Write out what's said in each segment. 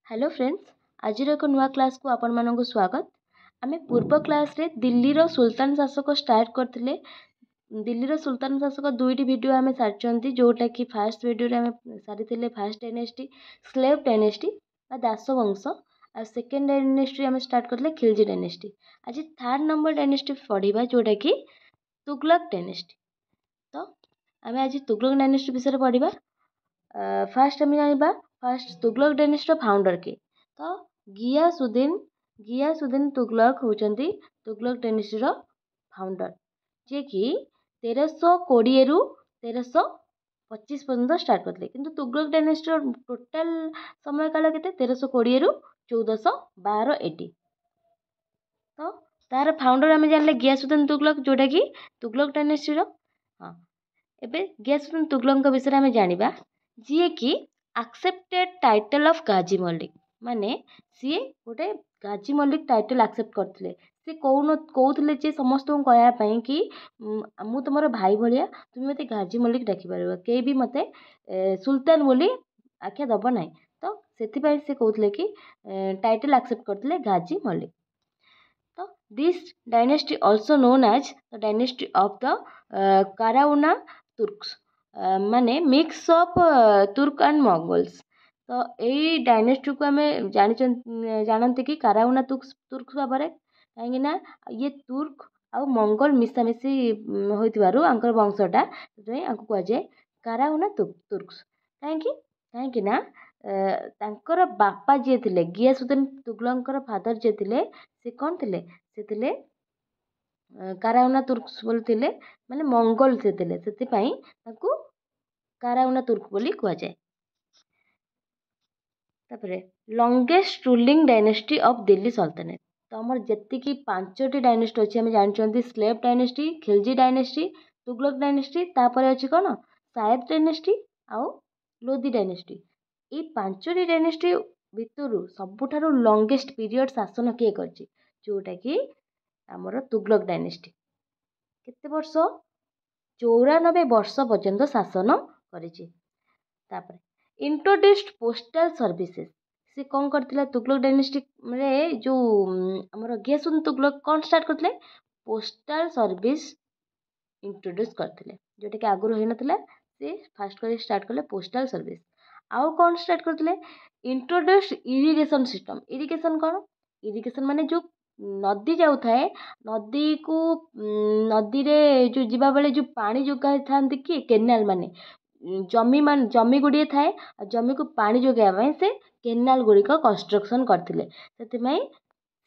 Hello friends आज एक नुआ क्लास को आपण मानक स्वागत। आमे पूर्व क्लास रे दिल्ली रो सुल्तान शासक स्टार्ट करथिले। दिल्ली रो सुल्तान शासक दुईटी वीडियो आमे सारचंती, जोटा कि फर्स्ट वीडियो रे आमे सारिथिले फर्स्ट डायनेस्टी स्लेव डायनेस्टी बा दास वंश, आ सेकंड डायनेस्टी आमे स्टार्ट करथिले खिलजी डायनेस्टी। आज थर्ड नंबर डायनेस्टी पढ़िबा, जोटा कि तुगलक डायनेस्टी। तो आमे आज तुगलक डायनेस्टी विषय पढ़िबा। फास्ट आम जाना फास्ट तुगलक डायनेस्टी फाउंडर किए। तो गियासुद्दीन तुगलक होचंती तुगलक डायनेस्टी फाउंडर, जे कि 1320 रु 1325 पर्यंत स्टार्ट करते। किंतु तुगलक डायनेस्टी टोटाल समय काल के 1320 रु 1412 एडी। तो तार फाउंडर आम जानले गियासुद्दीन तुगलक, जोटा कि तुगलक डायनेस्टी। हाँ, एबे गियासुद्दीन तुगलक विषय आम जानिबा, जी कि एक्सेप्टेड टाइटल ऑफ गाजी मलिक। माने सी गोटे गाजी मलिक टाइटल एक्सेप्ट करथिले। से कहूले जे समस्त को कहया पई कि मु तुमर भाई भलिया, तुम मते गाजी मलिक डाकी परबो, के भी मते सुल्तान बोली आख्या दब नाही। तो सेथि पई से कहूले कि टाइटल एक्सेप्ट करथिले गाजी मलिक। तो this dynasty also known as the dynasty of the Qarauna Turks, माने mix of Turk and Mongols. तो यही डायनेस्टी को आम जानते कि काराउना तुर्क भाव में, कहीं ये तुर्क आ मंगोल मिशामिशी होकर वंशटा कहुए काराउना तुर्क्स। कहीं तांकर बापा जी थे गियासुद्दीन तुगलकर फादर जी थे, से कौन थे? से थे काराउना तुर्क्स बोलते, माने मंगोल से थे, से काराउना तुर्क बोली कहुए। तापरे longest ruling dynasty of Delhi सल्तनत। तो आमर जी 5टी डायनेस्टी अच्छी आम जानते, slave dynasty, Khilji dynasty, Tughlaq dynasty, तापर अच्छी कौन सायद डायनेस्टी आउ लोधी डायनेस्टी। ये 5टी डायनेस्टी भितर सबुठारु लंगेस्ट पीरियड शासन किए कर, जोटा कि आमर तुगलक डायनेस्टी। केते वर्ष? 94 वर्ष पर्यंत शासन करिछि। तापर इंट्रोड्यूस्ड पोस्टल सर्विसेज। से कौन करथिला तुगलक डायनेस्टी रे, जो हमर गियासुद्दीन तुगलक कौन स्टार्ट करथिले? पोस्टल सर्विस इंट्रोड्यूस करथिले, जोटा कि आगुर होई नथिला। से फास्ट कर स्टार्ट करले पोस्टल सर्विस। आउ कौन स्टार्ट करथिले? Introduced irrigation system. इरिगेशन कौन? इरिगेशन माने जो नदी जाऊ थाए, नदी को नदी रे जो जीवा बेले जो पानी जोगा थांती कि केनाल, माने जमी गुड़िए थाए, जमी को पानी जोगाइबा से केनाल गुड़िक कंस्ट्रक्शन करथिले। सेतिमै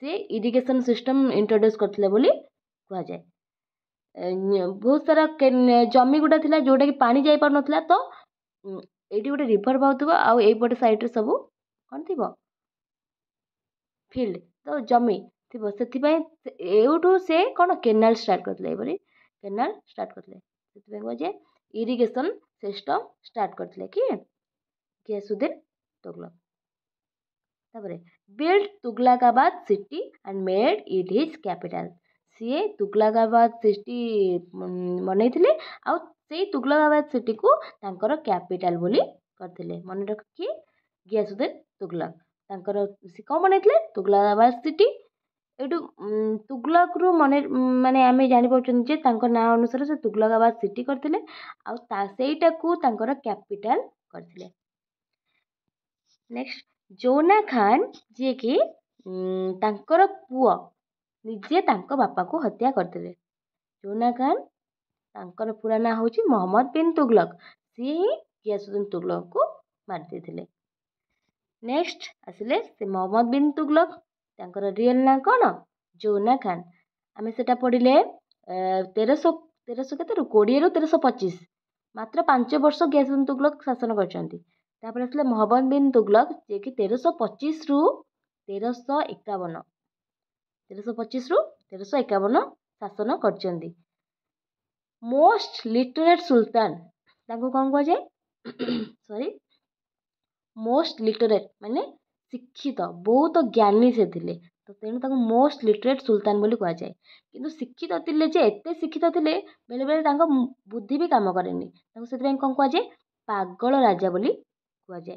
से इरिगेशन सिस्टम इंट्रोड्यूस करथिले बोली कहा जाए। बहुत सारा जमी गुड़ा थिला जोटा कि पानी जाई पार नथिला। तो एटी गोटे रिवर बहुथिबो, आ एई पटे साइड रे सब कोन थिबो फील्ड, तो जमी थिबो। सेतिमै एउठू से कोन केनाल स्टार्ट करथिले, एबरी केनाल स्टार्ट करथिले। सेतिमै कहा जाए इरिगेशन सिस्टम स्टार्ट करथिले कि गियासुद्दीन तुगलक। तापरे build Tughlakabad city and made it his capital. सी तुगलकाबाद सिटी बनैथिले, आ सेई तुगलकाबाद सिटी को तांकर कैपिटल बोली करथिले। मन रख कि गियासुद्दीन तुगलक तांकर से कौन बनैथिले? तुगलकाबाद सिटी। एटू तुगलक रु मन माने आमे जानि पाउछन जे तांकर नाम अनुसार से तुगलकाबाद सिटी करथिले, आ सेईटा को तांकर कैपिटल करथिले। नेक्स्ट जोना खान, जे कि तांकर पुओ निजे तांको बापा को हत्या करथिले। जोना खान तांकर पूरा ना होची मोहम्मद बिन तुगलक, सी ही गियासुद्दीन तुगलक को मार देथिले। नेक्स्ट आसिले से मोहम्मद बिन तुगलक, तांकर रियल ना कोन? जोना खान। आमे सेटा पढ़िले 1300 केते रु 20 रु 1325, मात्र 5 वर्ष गियासुद्दीन तुगलक शासन करचंती। तापर आसिले मोहम्मद बिन तुगलक, जे कि 1325 रु 1351, 1325 रु 1351 शासन करचंती। मोस्ट लिटरेट सुल्तान, तांको कौन कहा जाए? सॉरी, मोस्ट लिटरेट माने शिक्षित, बहुत ज्ञानी से थिले। तो तेणु तांको मोस्ट लिटरेट सुल्तान बोली कहा जाए। किंतु शिक्षित थिले, जे एते शिक्षित थिले बेले बेले तांको बुद्धि भी काम करेनी। तांको सेति कौन कहा जाए? पागल राजा बोली कहा जाए,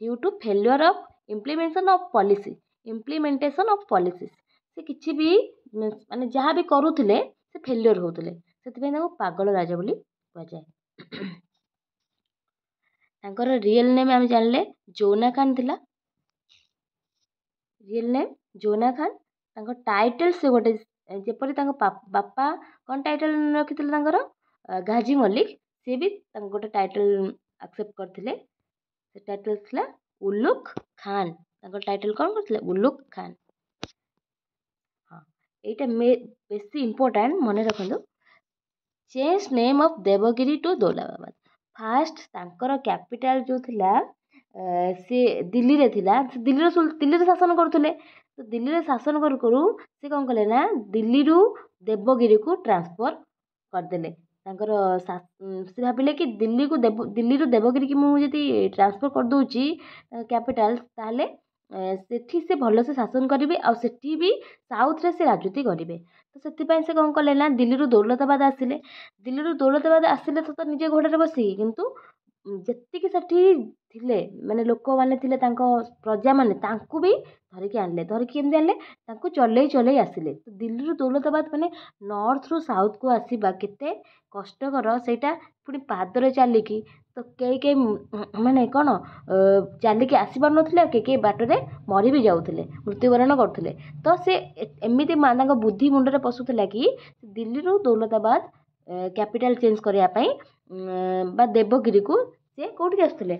due to failure of implementation of policies से किसी भी माने जहाँ भी करूଥିଲେ से फेलियर होउतले सेतिपय ताको पागल राजा बोली कहुए। तांकर रियल नेम आम जानले जोना खान थिला। रियल नेम जोना खान। तांको टाइटल से गोटे जेपरि तांको बापा कौन टाइटल रखिथिले तांकर गाजी मलिक से भी तांको गोटे टाइटल एक्सेप्ट करथिले। से टाइटल थिला उलुक खान। तांको टाइटल कौन करथिले उलुक खान। हाँ एटा बेसी इंपोर्टेंट मन रखंदु। Change name of Devagiri to Daulatabad. First तांकर कैपिटल जो थिला से दिल्ली रे थिला। दिल्ली रे शासन करुଥିଲେ। तो दिल्ली रे शासन करू करू से कौन कले ना दिल्ली रु देवगिरी को ट्रांसफर करदेले। तांकर से भाबिले कि दिल्ली रु देवगिरी की मु जति ट्रांसफर कर दोची कैपिटल ताले सेठी से भल से शासन करेंगे आ सेठी भी साउथ रे से राजनीति करेंगे। तो से से कौन कले ना दिल्ली रु दौलताबाद आसिले। दिल्ली रु दौलताबाद आसिले तो निजे घोड़े बसिकी किंतु जेतिकी सेठी थिले माने लोक माने थिले तांको प्रजा माने तांकु भी धरिकी आनले। धरिकी केमती आनले तांकु चलै आसिले। तो दिल्ली रु दौलताबाद माने नॉर्थ रु साउथ को आसीबा केते कष्टकर सेटा पुनी पादरे चलिकी। तो कई माने कौन चलिकी आसी पार नथिले कई बाटरे मरी भी जाउथिले मृत्युवरण करथिले। तो से एमिति तांको बुद्धि मुंडरे पसुथिला कि दिल्ली रु दौलताबाद कैपिटल चेंज करिया पई बा देवगिरी को से कोठी आसथिले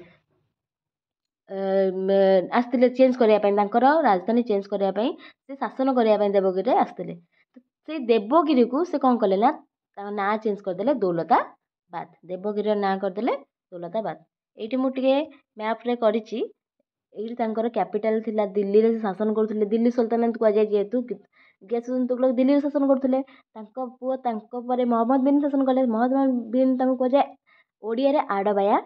आसथिले चेंज करिया पई तांकर राजधानी चेंज करिया पई से शासन करिया पई देवगिरी रे आसथिले। तो से देवगिरी को से कौन कले ना ना चेंज करदेले दौलताबाद। देवगिरी ना करदेले दौलताबाद। एठी मु टिके मैप रे करिछि। एठी तांकर कैपिटल थिला दिल्ली रे शासन करथुले। दिल्ली सुल्तानेट को जाय जेतु गयासुद्दीन तुगलक दिल्ली रे शासन करथुले। तांको पुओ तांको परे मोहम्मद बिन शासन कले। मोहम्मद बिन तांको को जाय ओडिया रे आडबाया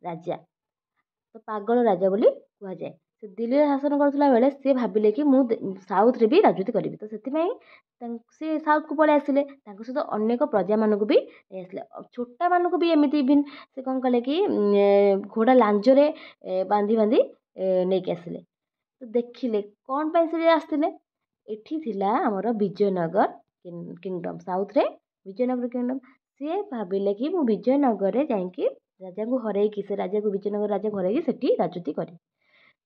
राजा। तो पागल राजा बोली कह जाए। से दिल्ली रे शासन करथुला बेले से भाबिले कि मु साउथ रे भी राजनीति करिवि। तो सेति से साउथ को पळे आसिले। तांको सहित अनेक प्रजा मानकु भी आसिले। छोटा मानकु भी एमिति बिन से कौन कले कि घोड़ा लांजरे बांधी बांधी नहीं के आसिले। तो देखिले कौन पाई से आसथिले एठी थिला हमर विजयनगर किंगडम साउथ रे विजयनगर किंगडम। से भाबिले कि मु विजयनगर रे जाईकी राजा को हरैकी से राजा को विजयनगर राजा को हरैकी सेठी राजनीति करी।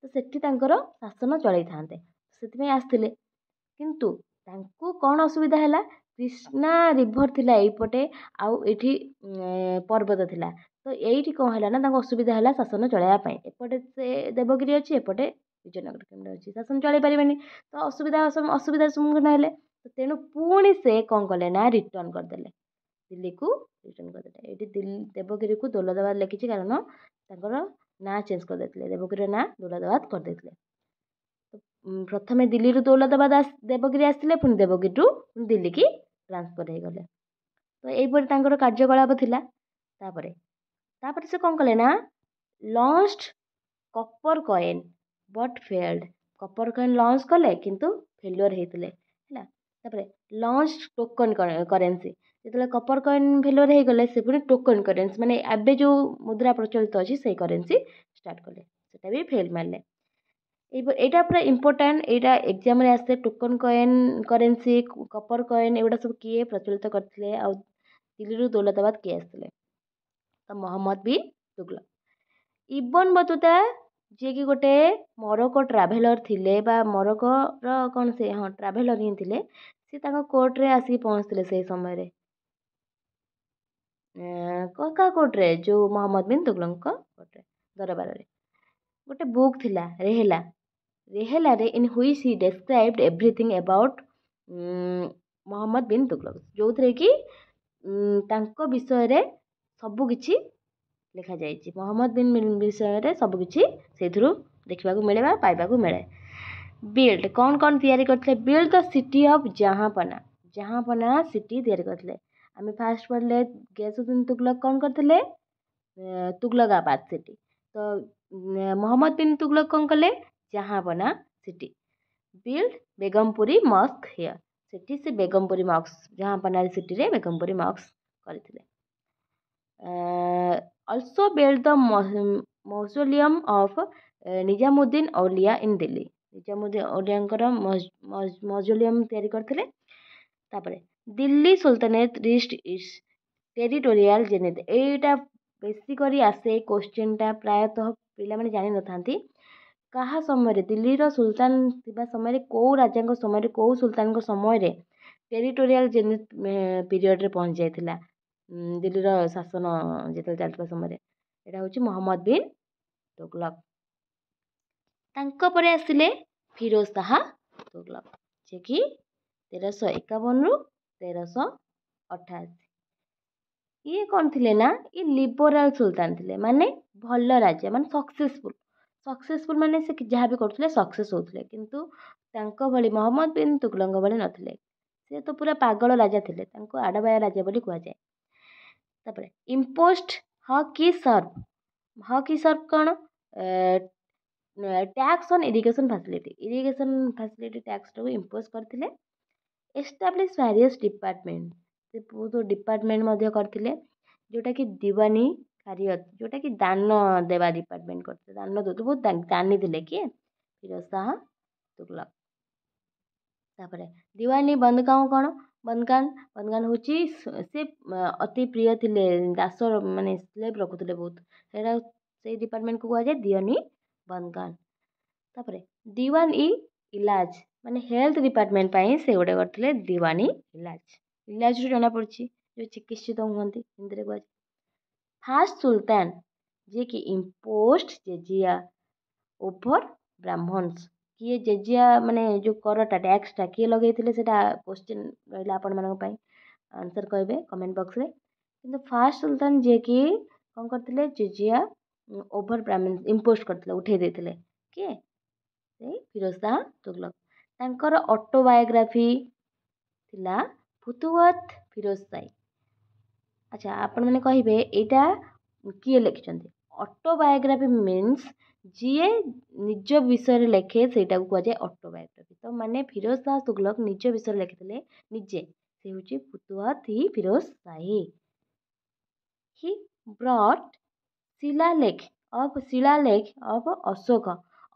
तो सेठी तांकर शासन चलै थांते सेति आसथिले। किंतु तांको कौन असुविधा हैला कृष्णा रिवर थिला एइपटे आउ एठी पर्वत थिला। तो एइठी कौन हैला ना तांको असुविधा हैला शासन चलाया पई। एपटे से देवगिरी अछि एपटे विजयनगर किंगडम अछि शासन चलै परिबेनी। तो असुविधा सम्मुखीन हेले। तो तेणु पुणी से कौन कले ना रिटर्न करदेले दिल्ली को रिटर्न करदेले। एठी देवगिरी को दौलताबाद लिखिछि कारण तांकर ना चेंज कर देथिले। देवगिरी ना दौलताबाद कर देथिले। प्रथमे दिल्ली रु दौलताबाद देवगिरी आसथिले पुणी देवगिरी टू दिल्ली की ट्रांसफर हो गले। तो एइपरि तांकर कार्यकलाप थिला। तापरे से कौन कले ना launched copper coin but failed. Copper coin launch कले किंतु फेलियर हेतिले हैला। तापरे लॉन्च्ड टोकन करेंसी जेतले कॉपर कॉइन फेलियर हो गले से पुणी टोकन करेंसी माने एबे जो मुद्रा प्रचलित अछि से करेंसी स्टार्ट कले सेटा भी फेल मारले। एटा पूरा इंपोर्टेंट एटा एग्जाम रे आसे token coin currency copper coin एगुडा सब किए प्रचलित करथिले आ दिल्ली रु दौलताबाद किए आसथिले। तो मोहम्मद बिन तुगलक इब्न बतुता जे कि गोटे मोरक्को ट्राभेलर थिले बा मोरक्को रो कोन से हां ट्राभेलर ही थिले। से ताका कोर्ट रे आसी पहुंचथिले से समय रे का कोर्ट रे जो मोहम्मद बिन तुगलक कोर्ट रे दरबार रे गोटे बुक थिला रेहला। रेहला रे in which he described everything about Mohammad bin Tughlaq जो थे कि तांको विषय रे सब किछि लिखा जाइछि। मोहम्मद बिन विषय रे सब किछि सेथुरु देखिबा को मिले बा पाइबा को मिले। बिल्ड कौन कौन तैयारी करथिले build the city of Jahanpanah. Jahanpanah city तैयारी करथिले। आमे फास्ट पढ़ले गयासुद्दीन तुगलक कौन करथिले तुगलकाबाद सिटी। तो मोहम्मद बिन तुगलक कौन कले Jahanpanah city. Build Begampuri mosque here सेठी से बेगमपुरी मस्क जहांपना सिटी रे बेगमपुरी मस्क करथिले। also built the mausoleum of Nizamuddin Auliya in Delhi Nizamuddin औलियांकर मौजोलियम तैयारी करथिले। तापरे दिल्ली सुल्तानेट रिस्ट इट्स टेरिटोरियल जेनेट एटा बेसिकली आसे क्वेश्चनटा प्रायतः पिला माने जानि नथांती काहा समय दिल्लीर सुल्तान थिबा समय को राजा समय को सुल्तान समय टेरिटोरियल जेनेट पीरियड रे पहुंच जाइथिला दिल्लीर शासन जेते चलता समय एटा होची मोहम्मद बिन तुगलक। तांको परे आसिले फिरोज शाह तुगलक जे कि 1351 रु 1388। ये कौन थिले ना ये लिबराल सुल्तान थिले माने भल राजा माने सक्सेसफुल माने से जहाँ भी करथुले सक्सेस होथुले किंतु तांको भली मोहम्मद बिन तुगलक भली नथिले से तो पूरा पागल राजा थिले तांको आडबाया राजा बोली कुआ जाय। तापरे इम्पोस्ट ह की सर्व कौन tax on irrigation facility tax को इम्पोज करथिले। एस्टाब्लिश वेरियस डिपार्टमेंट से बहुत डिपार्टमेंट मध्य करथिले जोटा कि दीवानी कारियत जोटा कि दान देवा डिपार्टमेंट करते दान दो बहुत दानी थिले किए फिरोज शाह तुगलक। तापरे दीवानी बंदगांव कौन बंदगान होची से अति प्रिय थिले दास माने स्लेव रखुथिले बहुत सेटा से डिपार्टमेंट को कुआ जाय दीवानी बंदगान। तापरे दीवान इलाज माने हेल्थ डिपार्टमेंट पाई से गोटे करथिले दीवानी इलाज रो जाना पड़ची जो चिकित्सित हुअंती हिंदी रे कुआ। फास्ट सुल्तान जे कि इम्पोस्ट जेजिया ओभर ब्राह्मण्स किए जेजिया माने जो करटा टैक्सटा किए लगेइथिले सेटा क्वेश्चन रहला आपण मानक पई आंसर कहबे कमेंट बॉक्स रे। किंतु फास्ट सुल्तान जे कि कोन करथिले जेजिया ओभर ब्राह्मण्स इम्पोस्ट करथिले उठेइ देथिले किए से फिरोज शाह तुगलक। तांकर ऑटोबायोग्राफी थिला फुतुवत फिरोज शाही। अच्छा आपण माने कहिबे एटा किए लिखिचंती ऑटोबायोग्राफी मीन्स जिए निज विषय लेखे सेटा को कुआ जाय ऑटोबायोग्राफी। तो माने फिरोज शाह तुगलक निज विषय लिखिथिले निजे से होची फुतुवत ही फिरोज शाही। ही ब्रॉट शिलालेख ऑफ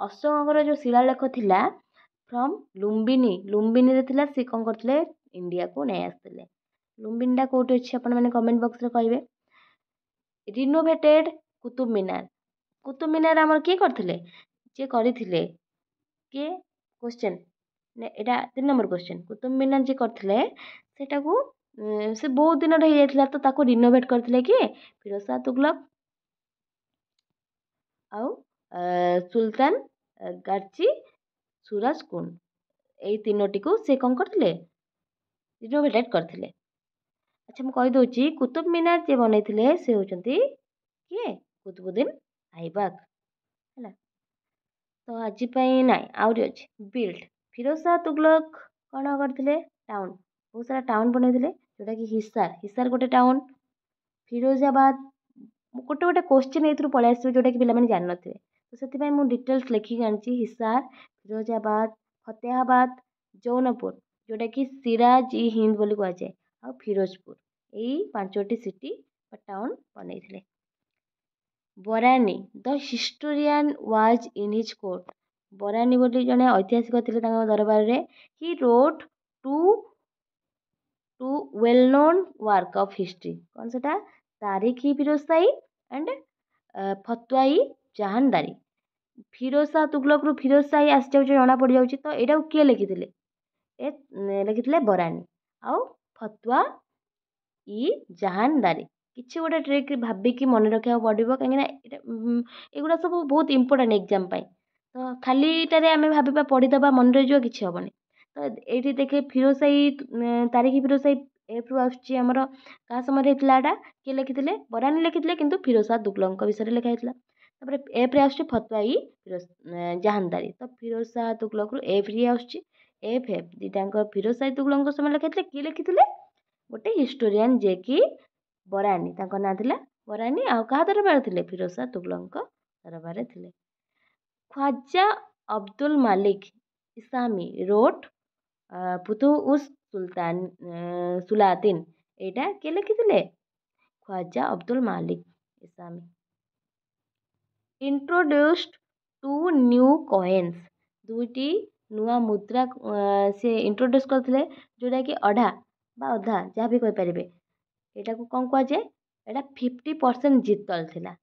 अशोकଙ୍କର जो शिलालेख थिला फ्रॉम लुम्बिनी रे थिला से कोन करथिले इंडिया को नै आस्थिले। लुम्बिनी टा कोठी अछि आपण माने कमेंट बॉक्स रे कहबे। रिनोवेटेड कुतुब मीनार हमर के करथिले जे करिथिले के क्वेश्चन ने एटा 3 नंबर क्वेश्चन कुतुब मीनार जे करथिले सेटा को से बहुत दिन रहि जाइथिला तो ताको रिनोवेट करथिले के फिरोज शाह तुगलक। आउ सुल्तान गार्ची सूरज कुंड एई तीनोटी को से कोन करथिले रिनोवेटेड करथिले। अच्छा मैं कहि दोची कुतुब मीनार जे बनैथिले से होचंती किए कुतुबुद्दीन ऐबक हैला। तो आज पई नाइ आउरी अछि बिल्ड फिरोज शाह तुगलक कोन करथिले टाउन बहुत सारा टाउन बनैथिले जोटा कि हिसार गोटे टाउन फिरोजाबाद गोटे क्वेश्चन एथरु पळे आसीबे जोटा कि पिला माने जान नथिबे तो सेति पई मु डिटेल्स लेखि आनची हिसार फिरोजाबाद फतेहाबाद जौनपुर जोटा कि सिराज इ हिंद बोली कुआ जाय आ फिरोजपुर एई पांचोटी सिटी बा टाउन बनैथिले। Barani the historian was in his court Barani बोली जने ऐतिहासिक थिले तांका दरबार रे he wrote two well known work of history कौन सेटा तारीख ही फिरोज शाही एंड फतुआई जहानदारी। फिरोज शाह तुगलक रु फिरोज शाही आसी जाउछ जणा पड़ जाउछ तो एटा किए लिखिथिले ए लिखिथिले बरानी आउ फतुआ इ जहानदारी किछि गोटे ट्रिक भाबिकी मन रखिया पड़िबो काहेकि ना एगुडा सब बहुत इंपोर्टेंट एग्जाम पाई तो खालीटारे आमे भाबिबा पढ़िदबा मन रहिजो किछि हबनी। तो एठी देखे फिरोज शाही तारीख फिरोज शाही एफ रु आछी हमर का समय हेतला एटा के लिखिथिले बरानी लिखिथिले किंतु फिरोज शाह तुगलक विषय रे लिखा हेतला। तापर एफ रे आछी फतुआई फिरोज जहानदारी तो फिरोज शाह तुगलक रु एफ रे आछी एफ दिटांक फिरोज शाह तुगलक समय लिखिथिले के लिखिथिले गोटे हिस्टोरियन जे कि बरानी तांको ना थिला बरानी आ का दरबार थिले फिरोज शाह तुगलक दरबार थिले। ख्वाजा अब्दुल मालिक इसामी रोट फुतुहुस सुलातिन एटा के लिखिथिले Khwaja Abdul Malik Isami. Introduced two new coins दुईटी नुआ मुद्रा से इंट्रोड्यूस करते जोटा कि अढ़ा बा अधा जहाँ भी कहींपारे यहाँ को कौन कहुए यहाँ 50% जितल थिला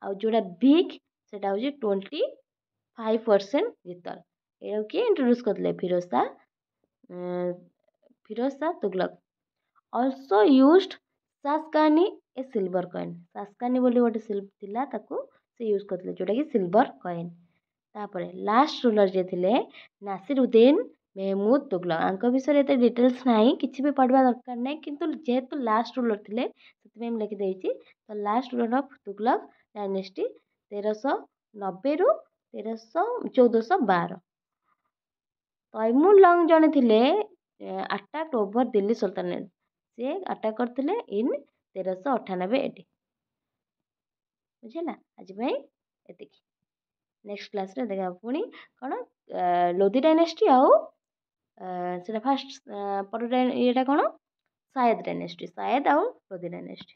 आउ जोटा बिग सेटा हूँ 25% जितल ये किए इंट्रोड्यूस करते फिरोज शाह तुगलक ऑल्सो यूज्ड सास्कानी ए सिल्वर कॉइन सास्कानी बोली गोटे थिला ताकू से यूज करते जोटा कि सिल्वर कॉइन तापर लास्ट रूलर जे थिले नासिरुद्दीन मेहमूद तुगलक आंक विषय एत डिटेल्स नहीं किसी भी पढ़वा दरकार नहीं किंतु जेहेतु लास्ट रूलर थिले से लिखिदे तो last ruler of Tughlaq dynasty 1390 रु 1412 तैमूर जड़े थे अटैक ओवर दिल्ली सुल्तानेट से अटैक करते इन 1398 एडी बुझेगा आज ये नेक्स्ट क्लास रे देखा पुणी कौन लोधी डायनेस्टी आउ फास्ट पर ये कौन सायद डायनेस्टी सायद आउ लोधी डायनेस्टी।